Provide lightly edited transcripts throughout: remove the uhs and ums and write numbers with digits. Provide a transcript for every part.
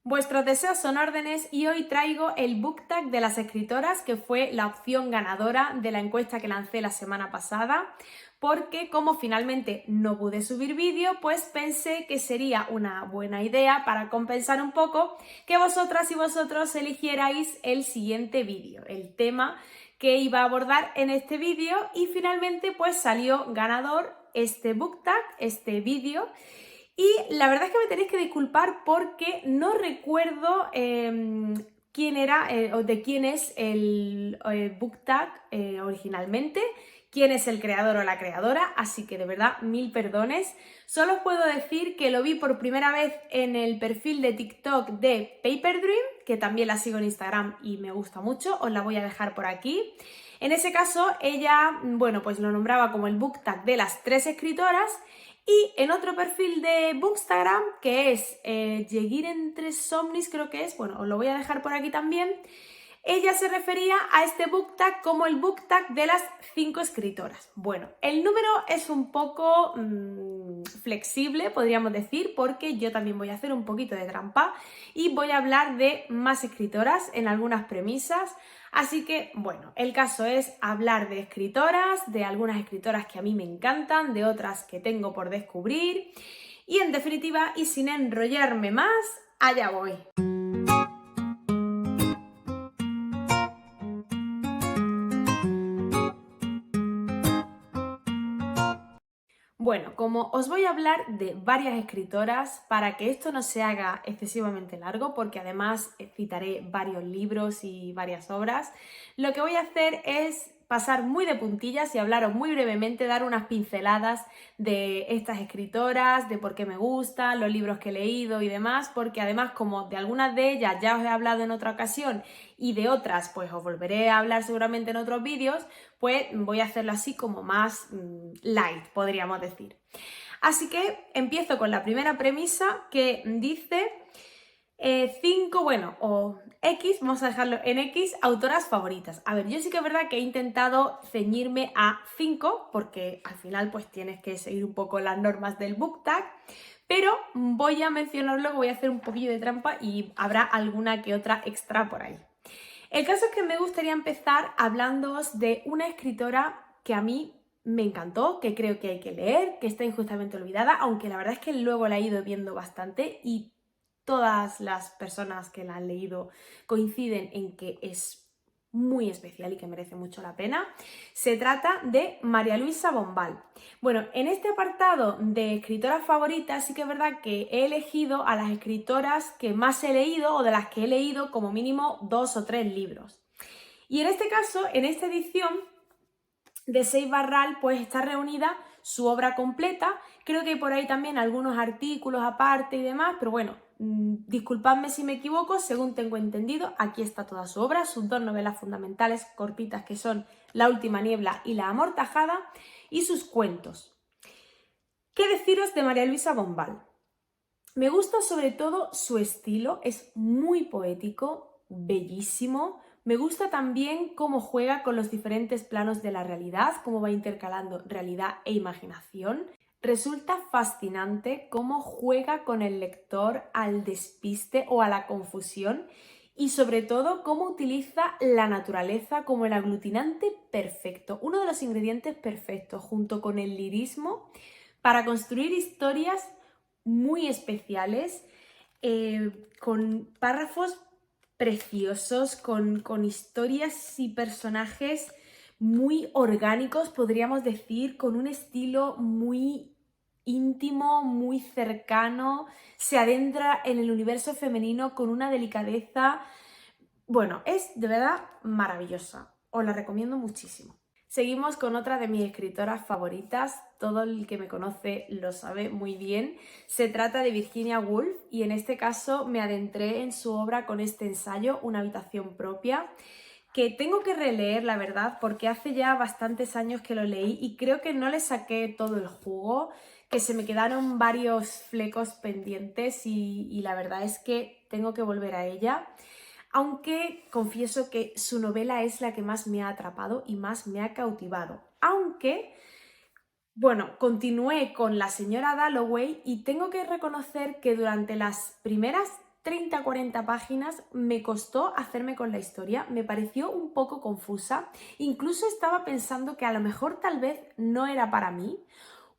Vuestros deseos son órdenes y hoy traigo el book tag de las escritoras, que fue la opción ganadora de la encuesta que lancé la semana pasada, porque como finalmente no pude subir vídeo, pues pensé que sería una buena idea para compensar un poco que vosotras y vosotros eligierais el siguiente vídeo, el tema que iba a abordar en este vídeo, y finalmente pues salió ganador este book tag, este vídeo. Y la verdad es que me tenéis que disculpar porque no recuerdo quién era o de quién es el book tag originalmente, quién es el creador o la creadora, así que de verdad mil perdones. Solo os puedo decir que lo vi por primera vez en el perfil de TikTok de Paper Dream, que también la sigo en Instagram y me gusta mucho, os la voy a dejar por aquí. En ese caso, ella, bueno, pues lo nombraba como el book tag de las 3 escritoras. Y en otro perfil de Bookstagram, que es Lleguir entre Somnis, creo que es, bueno, os lo voy a dejar por aquí también, ella se refería a este book tag como el book tag de las 5 escritoras. Bueno, el número es un poco flexible, podríamos decir, porque yo también voy a hacer un poquito de trampa y voy a hablar de más escritoras en algunas premisas. Así que, bueno, el caso es hablar de escritoras, de algunas escritoras que a mí me encantan, de otras que tengo por descubrir y, en definitiva, y sin enrollarme más, allá voy. Bueno, como os voy a hablar de varias escritoras, para que esto no se haga excesivamente largo, porque además citaré varios libros y varias obras, lo que voy a hacer es pasar muy de puntillas y hablaros muy brevemente, dar unas pinceladas de estas escritoras, de por qué me gustan, los libros que he leído y demás, porque además como de algunas de ellas ya os he hablado en otra ocasión y de otras pues os volveré a hablar seguramente en otros vídeos, pues voy a hacerlo así como más light, podríamos decir. Así que empiezo con la primera premisa que dice 5, bueno, o X, vamos a dejarlo en X, autoras favoritas. A ver, yo sí que es verdad que he intentado ceñirme a 5, porque al final pues tienes que seguir un poco las normas del book tag, pero voy a mencionarlo, voy a hacer un poquillo de trampa y habrá alguna que otra extra por ahí. El caso es que me gustaría empezar hablándoos de una escritora que a mí me encantó, que creo que hay que leer, que está injustamente olvidada, aunque la verdad es que luego la he ido viendo bastante y todas las personas que la han leído coinciden en que es muy especial y que merece mucho la pena. Se trata de María Luisa Bombal. Bueno, en este apartado de escritoras favoritas sí que es verdad que he elegido a las escritoras que más he leído o de las que he leído como mínimo 2 o 3 libros. Y en este caso, en esta edición de Seix Barral, pues está reunida su obra completa. Creo que hay por ahí también algunos artículos aparte y demás, pero bueno, disculpadme si me equivoco, según tengo entendido, aquí está toda su obra, sus 2 novelas fundamentales cortitas que son La última niebla y La amortajada, y sus cuentos. ¿Qué deciros de María Luisa Bombal? Me gusta sobre todo su estilo, es muy poético, bellísimo. Me gusta también cómo juega con los diferentes planos de la realidad, cómo va intercalando realidad e imaginación. Resulta fascinante cómo juega con el lector al despiste o a la confusión y sobre todo cómo utiliza la naturaleza como el aglutinante perfecto, uno de los ingredientes perfectos junto con el lirismo para construir historias muy especiales, con párrafos preciosos, con historias y personajes muy orgánicos, podríamos decir, con un estilo muy íntimo, muy cercano, se adentra en el universo femenino con una delicadeza. Bueno, es de verdad maravillosa, os la recomiendo muchísimo. Seguimos con otra de mis escritoras favoritas, todo el que me conoce lo sabe muy bien. Se trata de Virginia Woolf y en este caso me adentré en su obra con este ensayo, Una habitación propia, que tengo que releer, la verdad, porque hace ya bastantes años que lo leí y creo que no le saqué todo el jugo, que se me quedaron varios flecos pendientes y la verdad es que tengo que volver a ella. Aunque confieso que su novela es la que más me ha atrapado y más me ha cautivado. Aunque, bueno, continué con La señora Dalloway y tengo que reconocer que durante las primeras 30-40 páginas me costó hacerme con la historia, me pareció un poco confusa, incluso estaba pensando que a lo mejor tal vez no era para mí,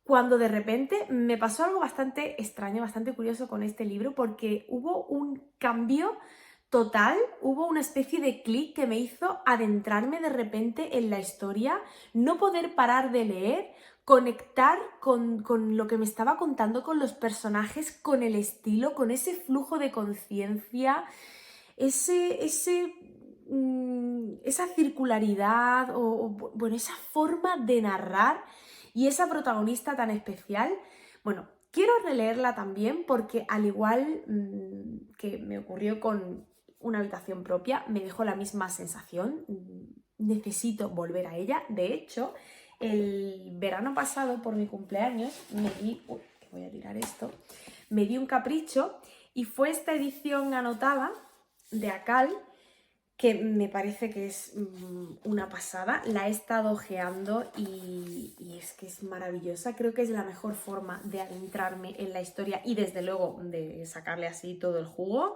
cuando de repente me pasó algo bastante extraño, bastante curioso con este libro, porque hubo un cambio total, hubo una especie de clic que me hizo adentrarme de repente en la historia, no poder parar de leer, conectar con lo que me estaba contando, con los personajes, con el estilo, con ese flujo de conciencia, esa circularidad bueno, esa forma de narrar y esa protagonista tan especial. Bueno, quiero releerla también porque al igual que me ocurrió con Una habitación propia, me dejó la misma sensación. Necesito volver a ella. De hecho, el verano pasado, por mi cumpleaños, me di... Uy, que voy a tirar esto. Me di un capricho y fue esta edición anotada de Akal, que me parece que es una pasada. La he estado ojeando y es que es maravillosa. Creo que es la mejor forma de adentrarme en la historia y desde luego de sacarle así todo el jugo.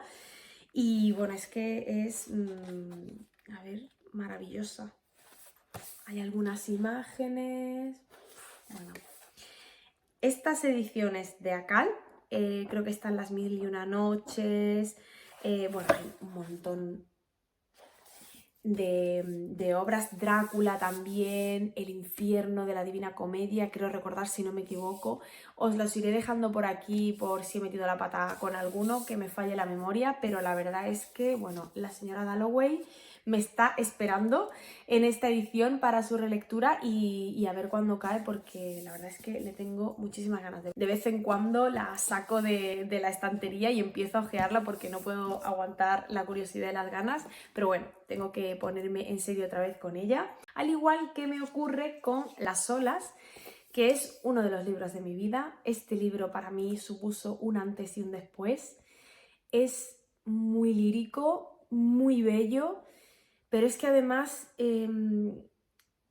Y bueno, es que es, a ver, maravillosa. Hay algunas imágenes. Bueno, estas ediciones de Akal, creo que están Las Mil y una Noches. Bueno, hay un montón de obras. Drácula también, El infierno de la Divina Comedia, creo recordar si no me equivoco. Os los iré dejando por aquí por si he metido la pata con alguno, que me falle la memoria, pero la verdad es que, bueno, la señora Dalloway me está esperando en esta edición para su relectura y a ver cuándo cae, porque la verdad es que le tengo muchísimas ganas. De vez en cuando la saco de la estantería y empiezo a ojearla porque no puedo aguantar la curiosidad y las ganas, pero bueno, tengo que ponerme en serio otra vez con ella. Al igual que me ocurre con Las Olas, que es uno de los libros de mi vida. Este libro para mí supuso un antes y un después. Es muy lírico, muy bello, pero es que además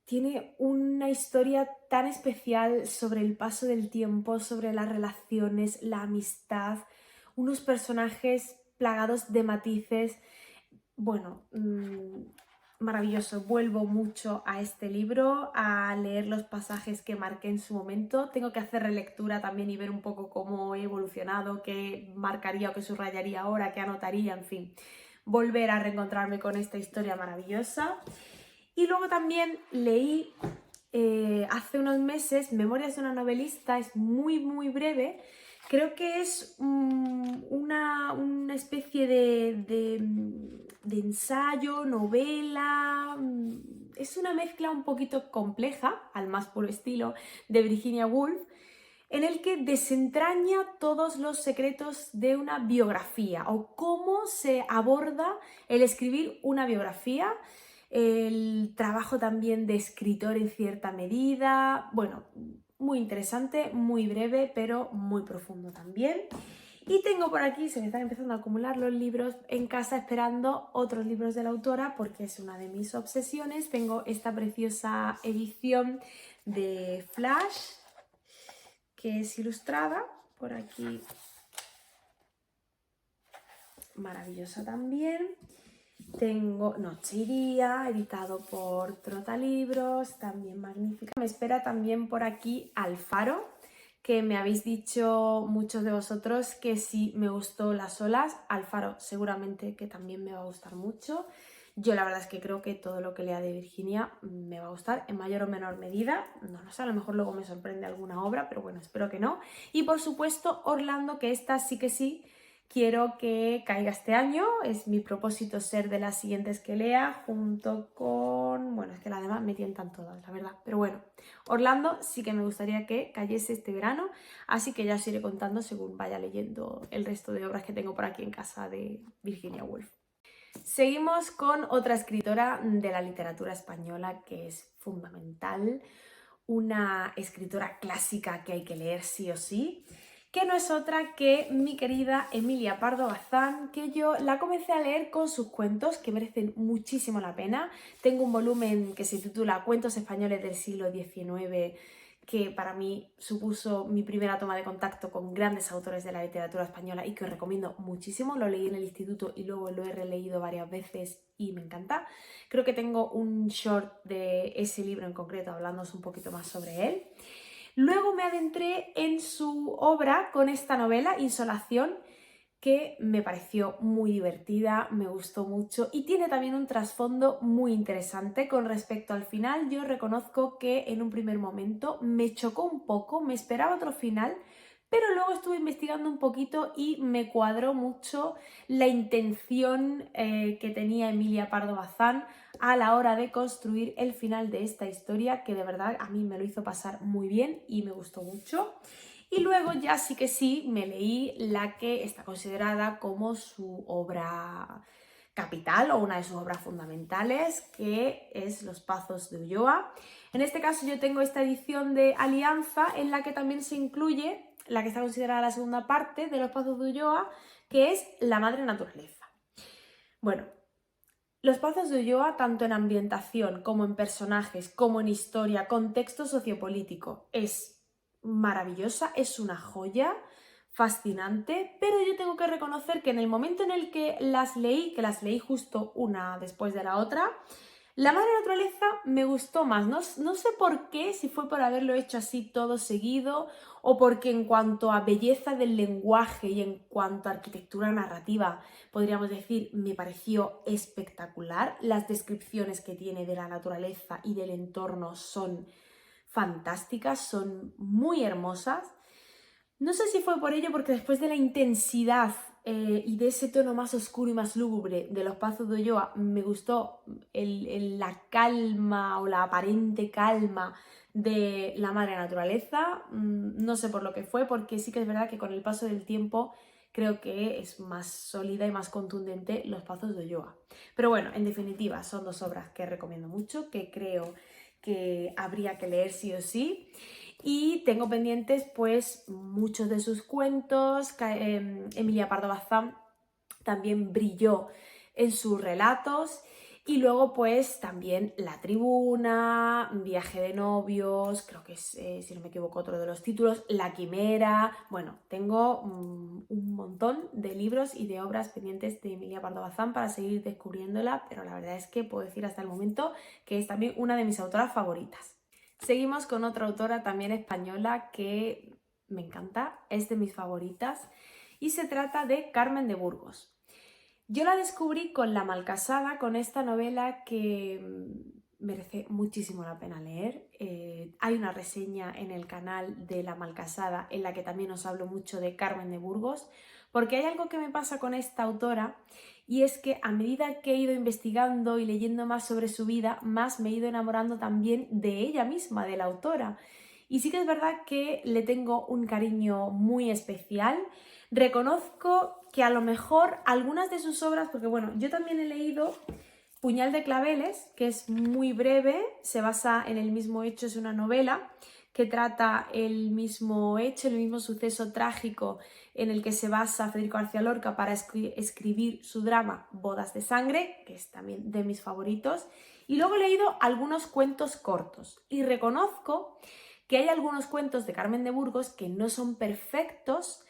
tiene una historia tan especial sobre el paso del tiempo, sobre las relaciones, la amistad, unos personajes plagados de matices. Bueno, maravilloso. Vuelvo mucho a este libro, a leer los pasajes que marqué en su momento. Tengo que hacer relectura también y ver un poco cómo he evolucionado, qué marcaría o qué subrayaría ahora, qué anotaría, en fin. Volver a reencontrarme con esta historia maravillosa. Y luego también leí hace unos meses Memorias de una novelista. Es muy, muy breve. Creo que es una especie de ensayo, novela. Es una mezcla un poquito compleja, al más puro estilo, de Virginia Woolf, en el que desentraña todos los secretos de una biografía o cómo se aborda el escribir una biografía, el trabajo también de escritor en cierta medida. Bueno, muy interesante, muy breve, pero muy profundo también. Y tengo por aquí, se me están empezando a acumular los libros en casa esperando otros libros de la autora porque es una de mis obsesiones. Tengo esta preciosa edición de Flash, que es ilustrada, por aquí, maravillosa también. Tengo Noche y Día, editado por Trotalibros, también magnífica. Me espera también por aquí Alfaro, que me habéis dicho muchos de vosotros que si me gustó Las Olas, Alfaro seguramente que también me va a gustar mucho. Yo la verdad es que creo que todo lo que lea de Virginia me va a gustar en mayor o menor medida. No lo sé, a lo mejor luego me sorprende alguna obra, pero bueno, espero que no. Y por supuesto Orlando, que esta sí que sí quiero que caiga este año. Es mi propósito ser de las siguientes que lea, junto con... Bueno, es que las demás me tientan todas, la verdad. Pero bueno, Orlando sí que me gustaría que cayese este verano, así que ya os iré contando según vaya leyendo el resto de obras que tengo por aquí en casa de Virginia Woolf. Seguimos con otra escritora de la literatura española que es fundamental, una escritora clásica que hay que leer sí o sí, que no es otra que mi querida Emilia Pardo Bazán, que yo la comencé a leer con sus cuentos, que merecen muchísimo la pena. Tengo un volumen que se titula Cuentos españoles del siglo XIX, que para mí supuso mi primera toma de contacto con grandes autores de la literatura española y que os recomiendo muchísimo. Lo leí en el instituto y luego lo he releído varias veces y me encanta. Creo que tengo un short de ese libro en concreto, hablándoos un poquito más sobre él. Luego me adentré en su obra con esta novela, Insolación, que me pareció muy divertida, me gustó mucho y tiene también un trasfondo muy interesante. Con respecto al final, yo reconozco que en un primer momento me chocó un poco, me esperaba otro final, pero luego estuve investigando un poquito y me cuadró mucho la intención que tenía Emilia Pardo Bazán a la hora de construir el final de esta historia, que de verdad a mí me lo hizo pasar muy bien y me gustó mucho. Y luego ya sí que sí me leí la que está considerada como su obra capital o una de sus obras fundamentales, que es Los Pazos de Ulloa. En este caso yo tengo esta edición de Alianza en la que también se incluye la que está considerada la segunda parte de Los Pazos de Ulloa, que es La Madre Naturaleza. Bueno, Los Pazos de Ulloa, tanto en ambientación como en personajes, como en historia, contexto sociopolítico, es maravillosa, es una joya, fascinante, pero yo tengo que reconocer que en el momento en el que las leí justo una después de la otra, La Madre Naturaleza me gustó más. No sé por qué, si fue por haberlo hecho así todo seguido o porque en cuanto a belleza del lenguaje y en cuanto a arquitectura narrativa, podríamos decir, me pareció espectacular. Las descripciones que tiene de la naturaleza y del entorno son fantásticas, son muy hermosas. No sé si fue por ello, porque después de la intensidad y de ese tono más oscuro y más lúgubre de Los Pazos de Ulloa, me gustó la calma o la aparente calma de La Madre Naturaleza. No sé por lo que fue, porque sí que es verdad que con el paso del tiempo creo que es más sólida y más contundente Los Pazos de Ulloa. Pero bueno, en definitiva, son dos obras que recomiendo mucho, que creo que habría que leer sí o sí. Y tengo pendientes pues muchos de sus cuentos. Emilia Pardo Bazán también brilló en sus relatos. Y luego pues también La Tribuna, Viaje de novios, creo que es, si no me equivoco, otro de los títulos, La Quimera. Bueno, tengo un montón de libros y de obras pendientes de Emilia Pardo Bazán para seguir descubriéndola, pero la verdad es que puedo decir hasta el momento que es también una de mis autoras favoritas. Seguimos con otra autora también española que me encanta, es de mis favoritas y se trata de Carmen de Burgos. Yo la descubrí con La Malcasada, con esta novela que merece muchísimo la pena leer. Hay una reseña en el canal de La Malcasada en la que también os hablo mucho de Carmen de Burgos, porque hay algo que me pasa con esta autora y es que a medida que he ido investigando y leyendo más sobre su vida, más me he ido enamorando también de ella misma, de la autora. Y sí que es verdad que le tengo un cariño muy especial. Reconozco que a lo mejor algunas de sus obras, porque bueno, yo también he leído Puñal de Claveles, que es muy breve, se basa en el mismo hecho, es una novela que trata el mismo hecho, el mismo suceso trágico en el que se basa Federico García Lorca para escribir su drama Bodas de Sangre, que es también de mis favoritos. Y luego he leído algunos cuentos cortos y reconozco que hay algunos cuentos de Carmen de Burgos que no son perfectos,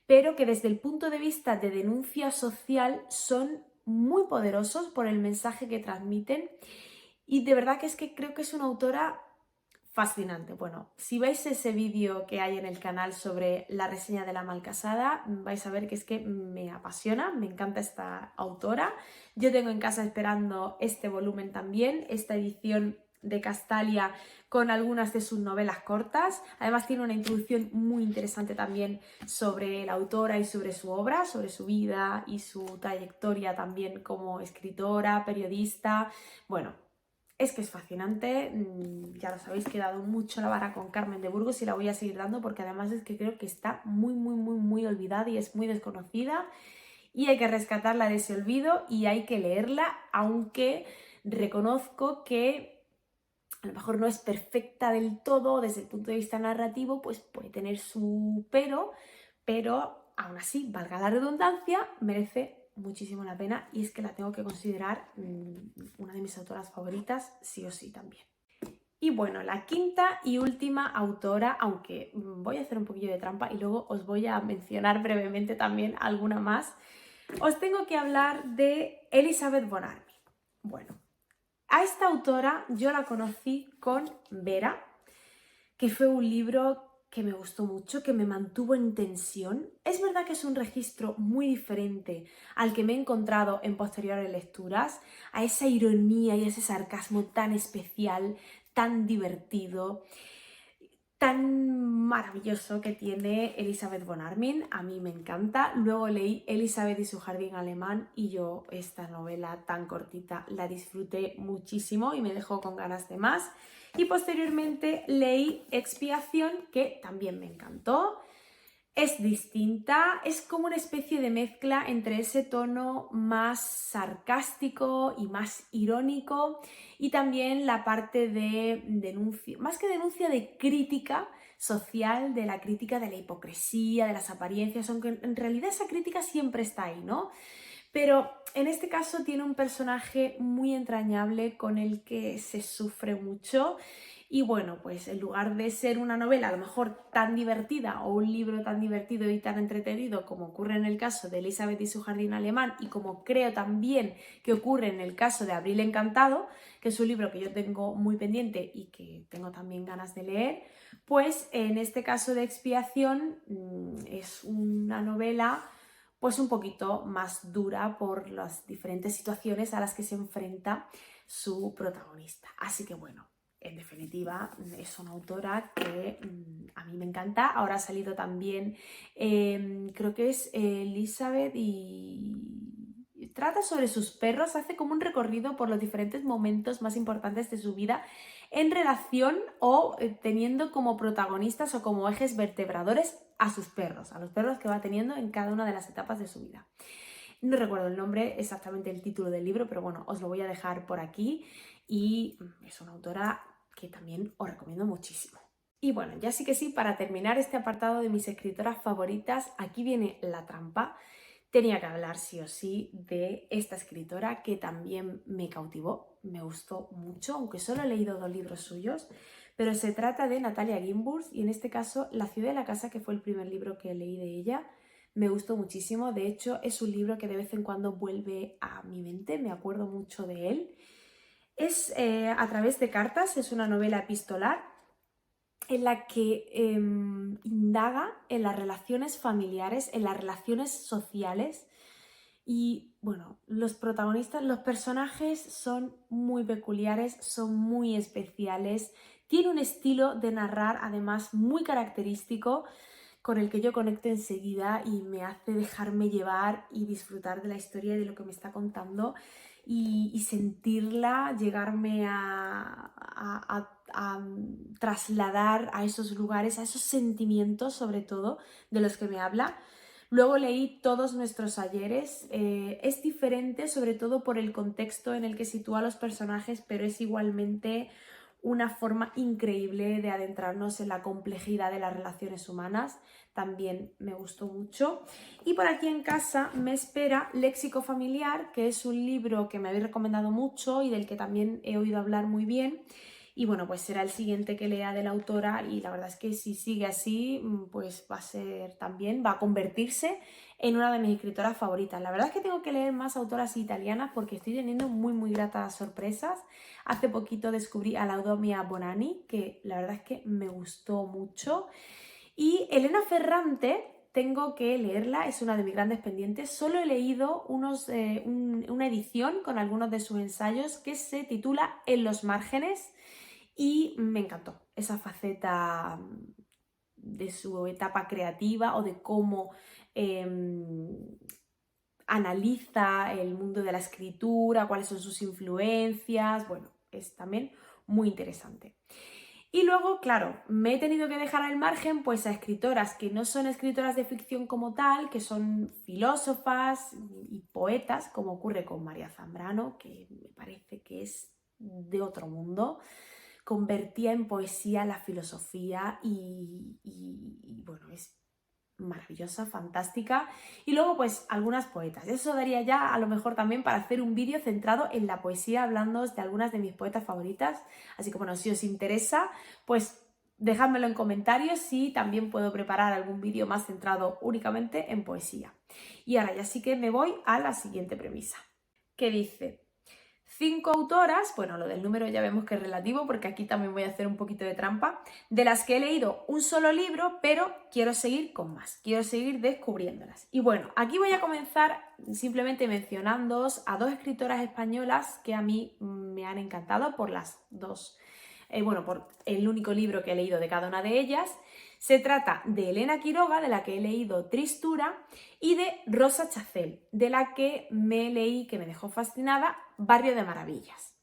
pero que desde el punto de vista de denuncia social son muy poderosos por el mensaje que transmiten y de verdad que es que creo que es una autora fascinante. Bueno, si veis ese vídeo que hay en el canal sobre la reseña de La Malcasada, vais a ver que es que me apasiona, me encanta esta autora. Yo tengo en casa esperando este volumen también, esta edición de Castalia con algunas de sus novelas cortas. Además tiene una introducción muy interesante también sobre la autora y sobre su obra, sobre su vida y su trayectoria también como escritora, periodista. Bueno, es que es fascinante, ya lo sabéis que he dado mucho la vara con Carmen de Burgos y la voy a seguir dando porque además es que creo que está muy olvidada y es muy desconocida y hay que rescatarla de ese olvido y hay que leerla, aunque reconozco que a lo mejor no es perfecta del todo desde el punto de vista narrativo, pues puede tener su pero aún así, valga la redundancia, merece muchísimo la pena y es que la tengo que considerar una de mis autoras favoritas, sí o sí también. Y bueno, la quinta y última autora, aunque voy a hacer un poquillo de trampa y luego os voy a mencionar brevemente también alguna más, os tengo que hablar de Elizabeth von Arnim. Bueno, a esta autora yo la conocí con Vera, que fue un libro que me gustó mucho, que me mantuvo en tensión. Es verdad que es un registro muy diferente al que me he encontrado en posteriores lecturas, a esa ironía y ese sarcasmo tan especial, tan divertido, tan maravilloso que tiene Elizabeth von Arnim. A mí me encanta. Luego leí Elizabeth y su jardín alemán y yo esta novela tan cortita la disfruté muchísimo y me dejó con ganas de más. Y posteriormente leí Expiación, que también me encantó. Es distinta, es como una especie de mezcla entre ese tono más sarcástico y más irónico y también la parte de denuncia, más que denuncia, de crítica social, de la crítica de la hipocresía, de las apariencias, aunque en realidad esa crítica siempre está ahí, ¿no? Pero en este caso tiene un personaje muy entrañable con el que se sufre mucho y bueno, pues en lugar de ser una novela a lo mejor tan divertida o un libro tan divertido y tan entretenido como ocurre en el caso de Elizabeth y su jardín alemán y como creo también que ocurre en el caso de Abril Encantado, que es un libro que yo tengo muy pendiente y que tengo también ganas de leer, pues en este caso de Expiación es una novela pues un poquito más dura por las diferentes situaciones a las que se enfrenta su protagonista. Así que bueno, en definitiva es una autora que a mí me encanta. Ahora ha salido también, creo que es Elizabeth y trata sobre sus perros, hace como un recorrido por los diferentes momentos más importantes de su vida en relación o teniendo como protagonistas o como ejes vertebradores a sus perros, a los perros que va teniendo en cada una de las etapas de su vida. No recuerdo el nombre, exactamente el título del libro, pero bueno, os lo voy a dejar por aquí y es una autora que también os recomiendo muchísimo. Y bueno, ya sí que sí, para terminar este apartado de mis escritoras favoritas, aquí viene la trampa. Tenía que hablar sí o sí de esta escritora que también me cautivó, me gustó mucho, aunque solo he leído 2 libros suyos, pero se trata de Natalia Ginzburg y en este caso La ciudad de la casa, que fue el primer libro que leí de ella. Me gustó muchísimo, de hecho es un libro que de vez en cuando vuelve a mi mente, me acuerdo mucho de él. Es a través de cartas, es una novela epistolar en la que indaga en las relaciones familiares, en las relaciones sociales y bueno, los protagonistas, los personajes son muy peculiares, son muy especiales, tiene un estilo de narrar además muy característico con el que yo conecto enseguida y me hace dejarme llevar y disfrutar de la historia y de lo que me está contando y sentirla, llegarme a trasladar a esos lugares, a esos sentimientos sobre todo de los que me habla. Luego leí Todos nuestros ayeres. Es diferente sobre todo por el contexto en el que sitúa a los personajes, pero es igualmente una forma increíble de adentrarnos en la complejidad de las relaciones humanas. También me gustó mucho. Y por aquí en casa me espera Léxico familiar, que es un libro que me habéis recomendado mucho y del que también he oído hablar muy bien. Y bueno, pues será el siguiente que lea de la autora y la verdad es que si sigue así, pues va a ser también, va a convertirse en una de mis escritoras favoritas. La verdad es que tengo que leer más autoras italianas porque estoy teniendo muy gratas sorpresas. Hace poquito descubrí a Laudemia Bonanni, que la verdad es que me gustó mucho. Y Elena Ferrante, tengo que leerla, es una de mis grandes pendientes. Solo he leído una edición con algunos de sus ensayos que se titula En los márgenes y me encantó esa faceta de su etapa creativa o de cómo analiza el mundo de la escritura, cuáles son sus influencias. Bueno, es también muy interesante. Y luego, claro, me he tenido que dejar al margen pues a escritoras que no son escritoras de ficción como tal, que son filósofas y poetas, como ocurre con María Zambrano, que me parece que es de otro mundo. Convertía en poesía la filosofía y bueno, es maravillosa, fantástica. Y luego pues algunas poetas. Eso daría ya a lo mejor también para hacer un vídeo centrado en la poesía, hablando de algunas de mis poetas favoritas. Así que bueno, si os interesa, pues dejádmelo en comentarios si también puedo preparar algún vídeo más centrado únicamente en poesía. Y ahora ya sí que me voy a la siguiente premisa, que dice: 5 autoras, bueno, lo del número ya vemos que es relativo porque aquí también voy a hacer un poquito de trampa, de las que he leído un solo libro, pero quiero seguir con más, quiero seguir descubriéndolas. Y bueno, aquí voy a comenzar simplemente mencionándoos a 2 escritoras españolas que a mí me han encantado por las dos, por el único libro que he leído de cada una de ellas. Se trata de Elena Quiroga, de la que he leído Tristura, y de Rosa Chacel, de la que me leí, que me dejó fascinada, Barrio de Maravillas.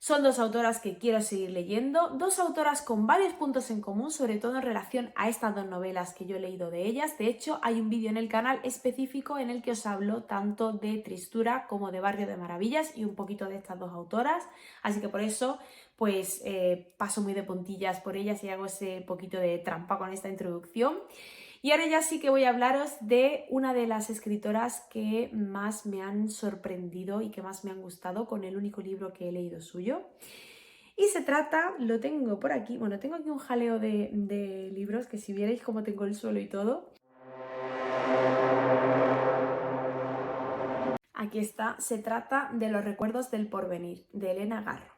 Son 2 autoras que quiero seguir leyendo, 2 autoras con varios puntos en común, sobre todo en relación a estas 2 novelas que yo he leído de ellas. De hecho, hay un vídeo en el canal específico en el que os hablo tanto de Tristura como de Barrio de Maravillas y un poquito de estas 2 autoras, así que por eso pues paso muy de puntillas por ellas y hago ese poquito de trampa con esta introducción. Y ahora ya sí que voy a hablaros de una de las escritoras que más me han sorprendido y que más me han gustado con el único libro que he leído suyo. Y se trata, lo tengo por aquí, bueno, tengo aquí un jaleo de libros que si vierais cómo tengo el suelo y todo. Aquí está, se trata de Los recuerdos del porvenir, de Elena Garro.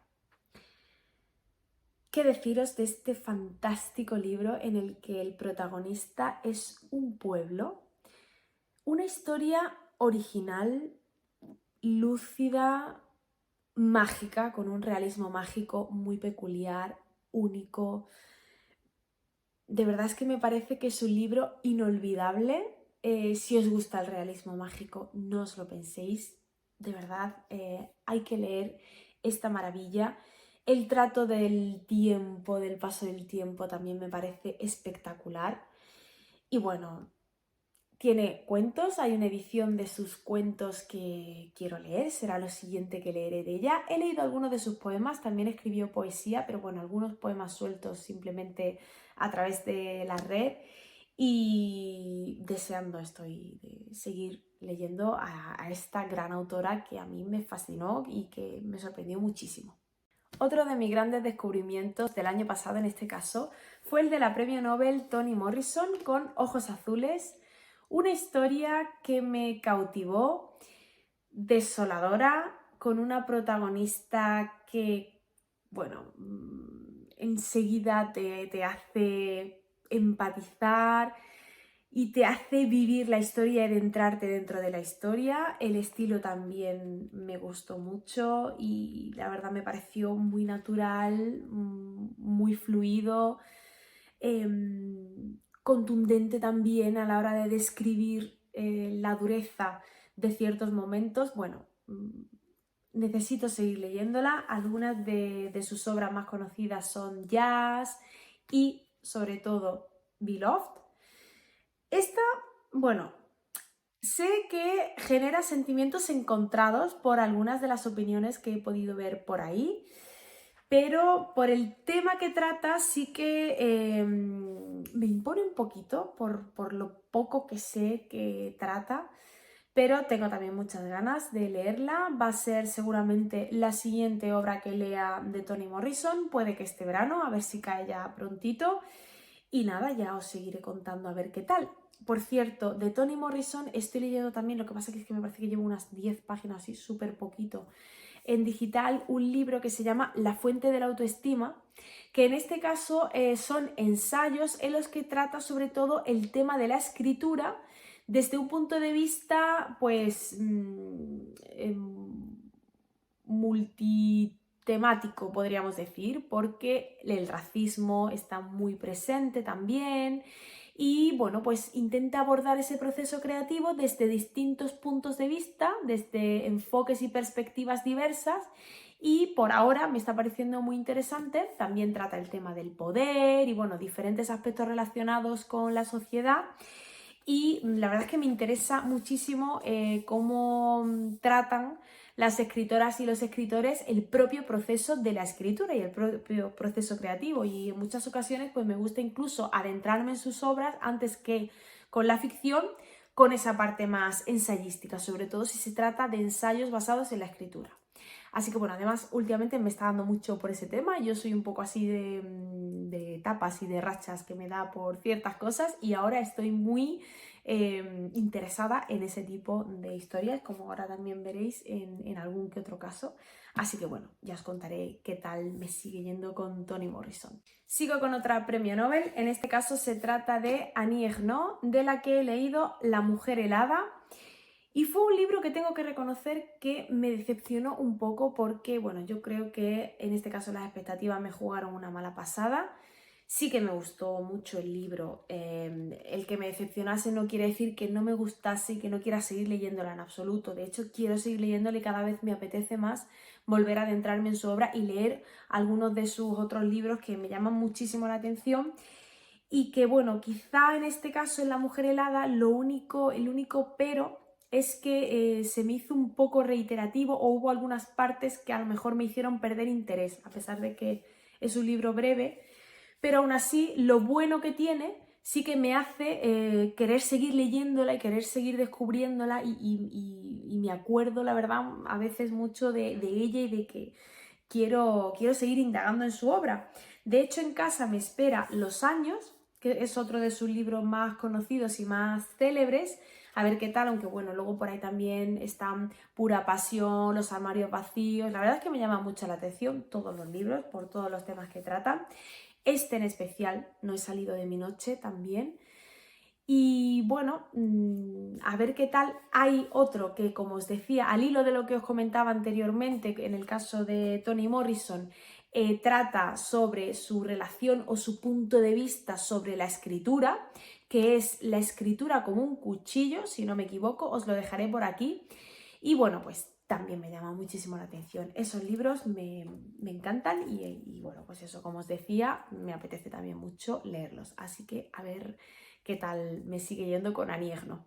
¿Qué deciros de este fantástico libro en el que el protagonista es un pueblo? Una historia original, lúcida, mágica, con un realismo mágico muy peculiar, único. De verdad es que me parece que es un libro inolvidable. Si os gusta el realismo mágico, no os lo penséis. De verdad, hay que leer esta maravilla. El trato del tiempo, del paso del tiempo, también me parece espectacular. Y bueno, tiene cuentos, hay una edición de sus cuentos que quiero leer, será lo siguiente que leeré de ella. He leído algunos de sus poemas, también escribió poesía, pero bueno, algunos poemas sueltos simplemente a través de la red. Y deseando estoy de seguir leyendo a esta gran autora que a mí me fascinó y que me sorprendió muchísimo. Otro de mis grandes descubrimientos del año pasado, en este caso, fue el de la premio Nobel Toni Morrison con Ojos Azules, una historia que me cautivó, desoladora, con una protagonista que, bueno, enseguida te hace empatizar y te hace vivir la historia y adentrarte dentro de la historia. El estilo también me gustó mucho y la verdad me pareció muy natural, muy fluido, contundente también a la hora de describir la dureza de ciertos momentos. Bueno, necesito seguir leyéndola. Algunas de sus obras más conocidas son Jazz y sobre todo Beloved. Esta, bueno, sé que genera sentimientos encontrados por algunas de las opiniones que he podido ver por ahí, pero por el tema que trata sí que me impone un poquito por lo poco que sé que trata, pero tengo también muchas ganas de leerla. Va a ser seguramente la siguiente obra que lea de Toni Morrison, puede que este verano, a ver si cae ya prontito. Y nada, ya os seguiré contando a ver qué tal. Por cierto, de Toni Morrison estoy leyendo también, lo que pasa es que me parece que llevo unas 10 páginas, así súper poquito, en digital, un libro que se llama La fuente de la autoestima, que en este caso son ensayos en los que trata sobre todo el tema de la escritura desde un punto de vista, pues, multitemático, podríamos decir, porque el racismo está muy presente también y bueno, pues intenta abordar ese proceso creativo desde distintos puntos de vista, desde enfoques y perspectivas diversas y por ahora me está pareciendo muy interesante. También trata el tema del poder y bueno, diferentes aspectos relacionados con la sociedad. Y la verdad es que me interesa muchísimo cómo tratan las escritoras y los escritores el propio proceso de la escritura y el propio proceso creativo. Y en muchas ocasiones pues me gusta incluso adentrarme en sus obras antes que con la ficción, con esa parte más ensayística, sobre todo si se trata de ensayos basados en la escritura. Así que bueno, además últimamente me está dando mucho por ese tema. Yo soy un poco así de etapas y de rachas que me da por ciertas cosas y ahora estoy muy interesada en ese tipo de historias, como ahora también veréis en algún que otro caso. Así que bueno, ya os contaré qué tal me sigue yendo con Toni Morrison. Sigo con otra premio Nobel, en este caso se trata de Annie Ernaux, de la que he leído La mujer helada. Y fue un libro que tengo que reconocer que me decepcionó un poco porque, bueno, yo creo que en este caso las expectativas me jugaron una mala pasada. Sí que me gustó mucho el libro. El que me decepcionase no quiere decir que no me gustase y que no quiera seguir leyéndola en absoluto. De hecho, quiero seguir leyéndola y cada vez me apetece más volver a adentrarme en su obra y leer algunos de sus otros libros que me llaman muchísimo la atención. Y que, bueno, quizá en este caso en La mujer helada el único pero es que se me hizo un poco reiterativo o hubo algunas partes que a lo mejor me hicieron perder interés, a pesar de que es un libro breve, pero aún así lo bueno que tiene sí que me hace querer seguir leyéndola y querer seguir descubriéndola y me acuerdo, la verdad, a veces mucho de ella y de que quiero seguir indagando en su obra. De hecho, en casa me espera Los años, que es otro de sus libros más conocidos y más célebres, a ver qué tal, aunque bueno, luego por ahí también están Pura pasión, Los armarios vacíos. La verdad es que me llama mucho la atención todos los libros por todos los temas que tratan. Este en especial, No he salido de mi noche, también. Y bueno, a ver qué tal. Hay otro que, como os decía, al hilo de lo que os comentaba anteriormente, en el caso de Toni Morrison, trata sobre su relación o su punto de vista sobre la escritura, que es la escritura como un cuchillo, si no me equivoco, os lo dejaré por aquí. Y bueno, pues también me llama muchísimo la atención. Esos libros me encantan y bueno, pues eso, como os decía, me apetece también mucho leerlos. Así que a ver qué tal me sigue yendo con Annie Ernaux.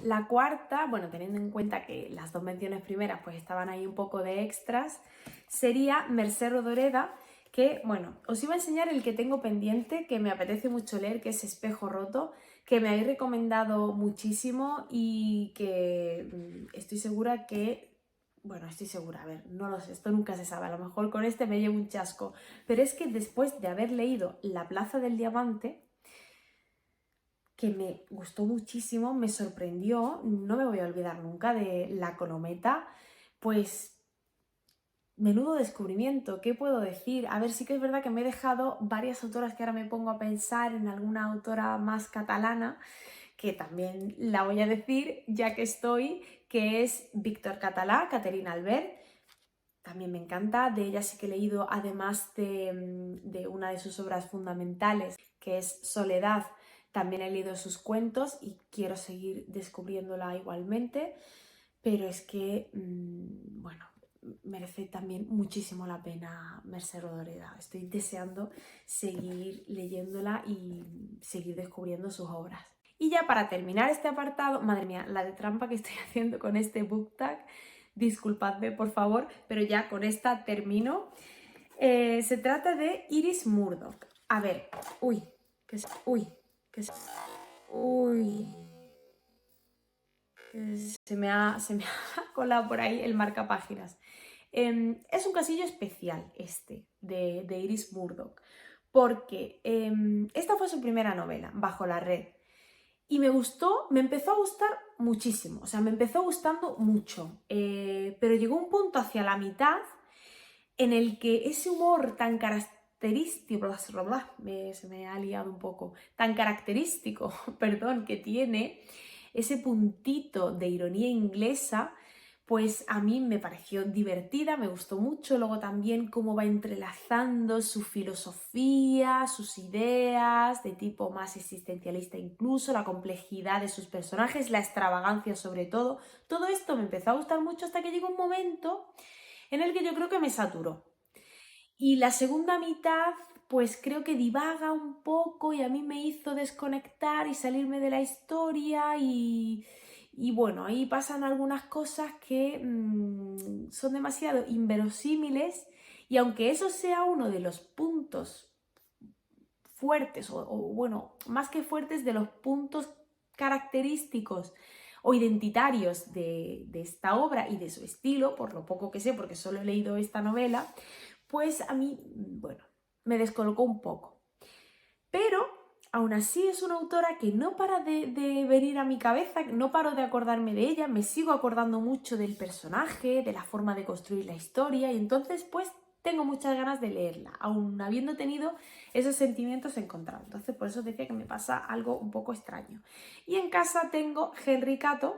La cuarta, bueno, teniendo en cuenta que las dos menciones primeras pues estaban ahí un poco de extras, sería Mercè Rodoreda, que, bueno, os iba a enseñar el que tengo pendiente, que me apetece mucho leer, que es Espejo roto, que me habéis recomendado muchísimo y que estoy segura que... Bueno, estoy segura, a ver, no lo sé, esto nunca se sabe, a lo mejor con este me llevo un chasco, pero es que después de haber leído La plaza del diamante, que me gustó muchísimo, me sorprendió, no me voy a olvidar nunca de La colometa, pues menudo descubrimiento, ¿qué puedo decir? A ver, sí que es verdad que me he dejado varias autoras que ahora me pongo a pensar en alguna autora más catalana, que también la voy a decir ya que estoy, que es Víctor Català, Caterina Albert. También me encanta, de ella sí que he leído, además de una de sus obras fundamentales, que es Soledad, también he leído sus cuentos y quiero seguir descubriéndola igualmente, pero es que, bueno, merece también muchísimo la pena Mercè Rodoreda. Estoy deseando seguir leyéndola y seguir descubriendo sus obras. Y ya para terminar este apartado, madre mía, la de trampa que estoy haciendo con este book tag, disculpadme por favor, pero ya con esta termino. Se trata de Iris Murdoch. A ver, uy, que es, uy, que es, uy, que se me ha colado por ahí el marcapáginas. Es un casillo especial este de Iris Murdoch, porque esta fue su primera novela, Bajo la red. Y me gustó, me empezó a gustar muchísimo, o sea, me empezó gustando mucho, pero llegó un punto hacia la mitad en el que ese humor tan característico, se me ha liado un poco, tan característico, perdón, que tiene, ese puntito de ironía inglesa, pues a mí me pareció divertida, me gustó mucho. Luego también cómo va entrelazando su filosofía, sus ideas de tipo más existencialista incluso, la complejidad de sus personajes, la extravagancia sobre todo. Todo esto me empezó a gustar mucho hasta que llegó un momento en el que yo creo que me saturó. Y la segunda mitad, pues creo que divaga un poco y a mí me hizo desconectar y salirme de la historia y bueno, ahí pasan algunas cosas que son demasiado inverosímiles y aunque eso sea uno de los puntos fuertes o bueno, más que fuertes, de los puntos característicos o identitarios de esta obra y de su estilo, por lo poco que sé, porque solo he leído esta novela, pues a mí, bueno, me descolocó un poco. Pero aún así es una autora que no para de venir a mi cabeza, no paro de acordarme de ella, me sigo acordando mucho del personaje, de la forma de construir la historia y entonces pues tengo muchas ganas de leerla, aún habiendo tenido esos sentimientos encontrados. Entonces por eso decía que me pasa algo un poco extraño. Y en casa tengo Henry Cato,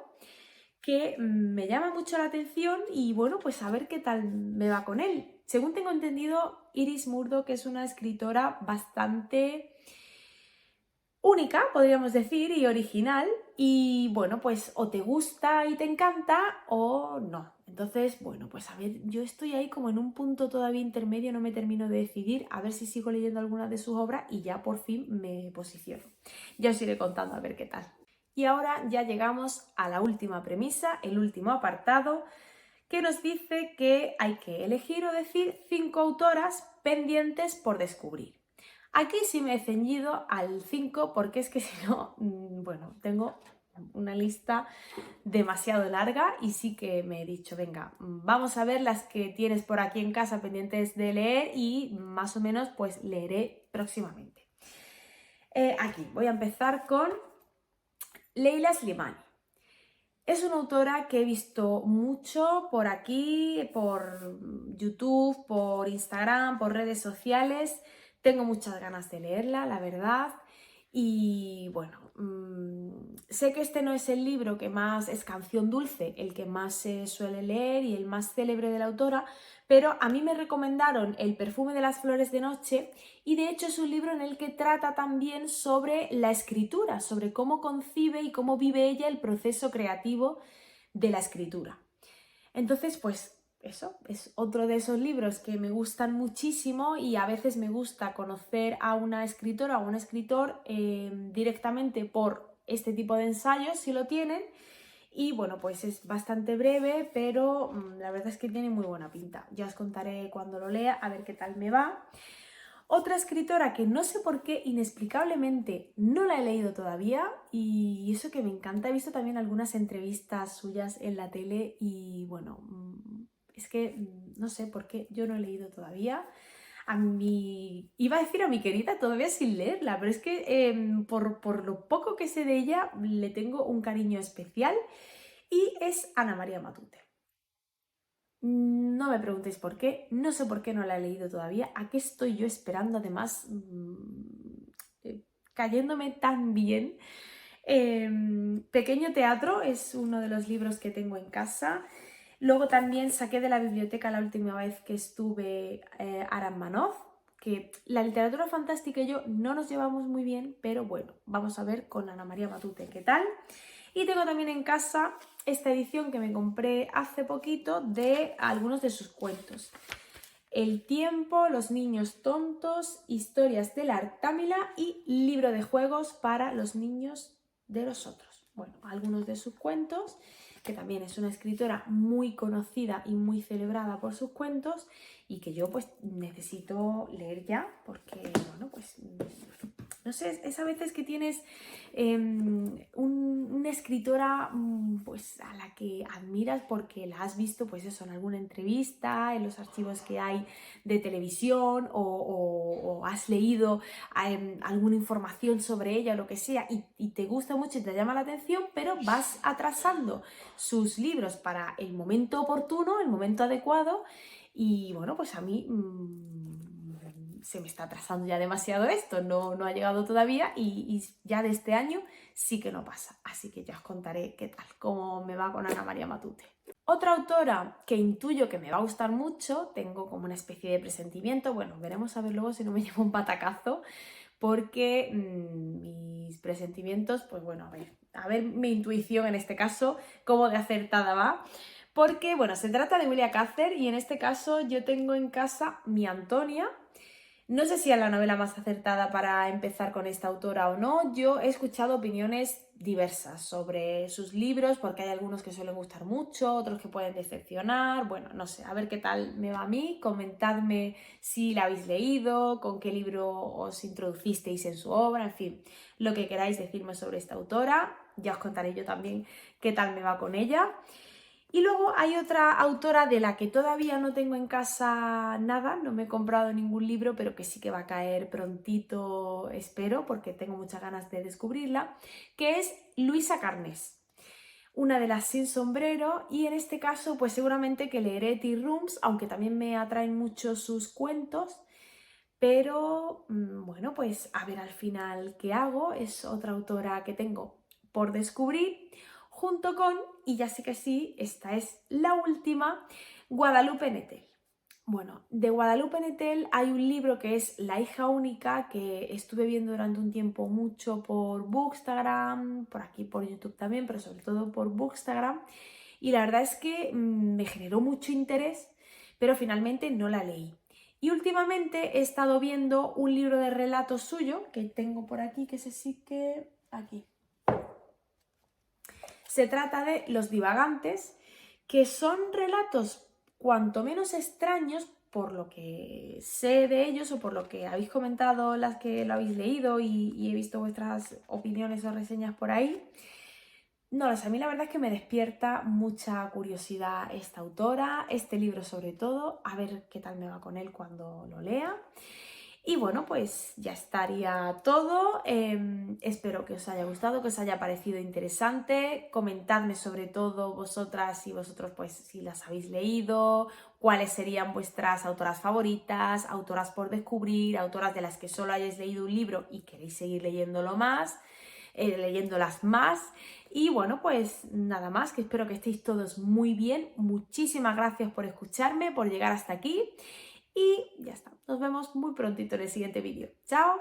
que me llama mucho la atención y bueno, pues a ver qué tal me va con él. Según tengo entendido, Iris Murdoch es una escritora bastante única, podríamos decir, y original, y bueno, pues o te gusta y te encanta o no. Entonces, bueno, pues a ver, yo estoy ahí como en un punto todavía intermedio, no me termino de decidir, a ver si sigo leyendo alguna de sus obras y ya por fin me posiciono. Ya os iré contando a ver qué tal. Y ahora ya llegamos a la última premisa, el último apartado, que nos dice que hay que elegir o decir 5 autoras pendientes por descubrir. Aquí sí me he ceñido al 5 porque es que si no, bueno, tengo una lista demasiado larga y sí que me he dicho, venga, vamos a ver las que tienes por aquí en casa pendientes de leer y más o menos pues leeré próximamente. Aquí voy a empezar con Leila Slimani. Es una autora que he visto mucho por aquí, por YouTube, por Instagram, por redes sociales. Tengo muchas ganas de leerla, la verdad. Y bueno, sé que este no es el libro que más, es Canción Dulce, el que más se suele leer y el más célebre de la autora, pero a mí me recomendaron El perfume de las flores de noche y de hecho es un libro en el que trata también sobre la escritura, sobre cómo concibe y cómo vive ella el proceso creativo de la escritura. Entonces, pues eso es otro de esos libros que me gustan muchísimo y a veces me gusta conocer a una escritora o a un escritor directamente por este tipo de ensayos, si lo tienen. Y bueno, pues es bastante breve, pero la verdad es que tiene muy buena pinta. Ya os contaré cuando lo lea, a ver qué tal me va. Otra escritora que no sé por qué, inexplicablemente, no la he leído todavía y eso que me encanta. He visto también algunas entrevistas suyas en la tele y bueno, es que no sé por qué yo no he leído todavía. Iba a decir a mi querida todavía sin leerla, pero es que por lo poco que sé de ella le tengo un cariño especial y es Ana María Matute. No me preguntéis por qué, no sé por qué no la he leído todavía, a qué estoy yo esperando además, cayéndome tan bien. Pequeño Teatro es uno de los libros que tengo en casa. Luego también saqué de la biblioteca la última vez que estuve Aram Manoff, que la literatura fantástica y yo no nos llevamos muy bien, pero bueno, vamos a ver con Ana María Matute qué tal. Y tengo también en casa esta edición que me compré hace poquito de algunos de sus cuentos. El tiempo, Los niños tontos, Historias de la Artámila y Libro de juegos para los niños de los otros. Bueno, algunos de sus cuentos, que también es una escritora muy conocida y muy celebrada por sus cuentos y que yo pues necesito leer ya porque, bueno, pues no sé, es a veces que tienes una escritora pues a la que admiras porque la has visto pues eso en alguna entrevista, en los archivos que hay de televisión o has leído alguna información sobre ella o lo que sea y te gusta mucho y te llama la atención, pero vas atrasando sus libros para el momento oportuno, el momento adecuado y bueno, pues a mí se me está atrasando ya demasiado esto, no ha llegado todavía y ya de este año sí que no pasa. Así que ya os contaré qué tal, cómo me va con Ana María Matute. Otra autora que intuyo que me va a gustar mucho, tengo como una especie de presentimiento, bueno, veremos a ver luego si no me llevo un patacazo, porque mis presentimientos, pues bueno, a ver mi intuición en este caso, cómo de acertada va. Porque, bueno, se trata de Willa Cather y en este caso yo tengo en casa Mi Antonia. No sé si es la novela más acertada para empezar con esta autora o no. Yo he escuchado opiniones diversas sobre sus libros, porque hay algunos que suelen gustar mucho, otros que pueden decepcionar. Bueno, no sé, a ver qué tal me va a mí. Comentadme si la habéis leído, con qué libro os introducisteis en su obra, en fin, lo que queráis decirme sobre esta autora. ya os contaré yo también qué tal me va con ella. Y luego hay otra autora de la que todavía no tengo en casa nada, no me he comprado ningún libro, pero que sí que va a caer prontito, espero, porque tengo muchas ganas de descubrirla, que es Luisa Carnés, una de las sin sombrero, y en este caso pues seguramente que leeré Tea Rooms, aunque también me atraen mucho sus cuentos, pero bueno, pues a ver al final qué hago. Es otra autora que tengo por descubrir, junto con, y ya sé que sí, esta es la última, Guadalupe Nettel. Bueno, de Guadalupe Nettel hay un libro que es La hija única, que estuve viendo durante un tiempo mucho por Bookstagram, por aquí por YouTube también, pero sobre todo por Bookstagram, y la verdad es que me generó mucho interés, pero finalmente no la leí. Y últimamente he estado viendo un libro de relatos suyo, que tengo por aquí, que ese sí que... aquí. Se trata de Los divagantes, que son relatos cuanto menos extraños por lo que sé de ellos o por lo que habéis comentado las que lo habéis leído y he visto vuestras opiniones o reseñas por ahí. No lo sé, a mí la verdad es que me despierta mucha curiosidad esta autora, este libro sobre todo, a ver qué tal me va con él cuando lo lea. Y bueno, pues ya estaría todo. Espero que os haya gustado, que os haya parecido interesante. Comentadme sobre todo vosotras y vosotros, pues si las habéis leído, cuáles serían vuestras autoras favoritas, autoras por descubrir, autoras de las que solo hayáis leído un libro y queréis seguir leyéndolo más, leyéndolas más. Y bueno, pues nada más, que espero que estéis todos muy bien. Muchísimas gracias por escucharme, por llegar hasta aquí. Y ya está, nos vemos muy prontito en el siguiente vídeo. ¡Chao!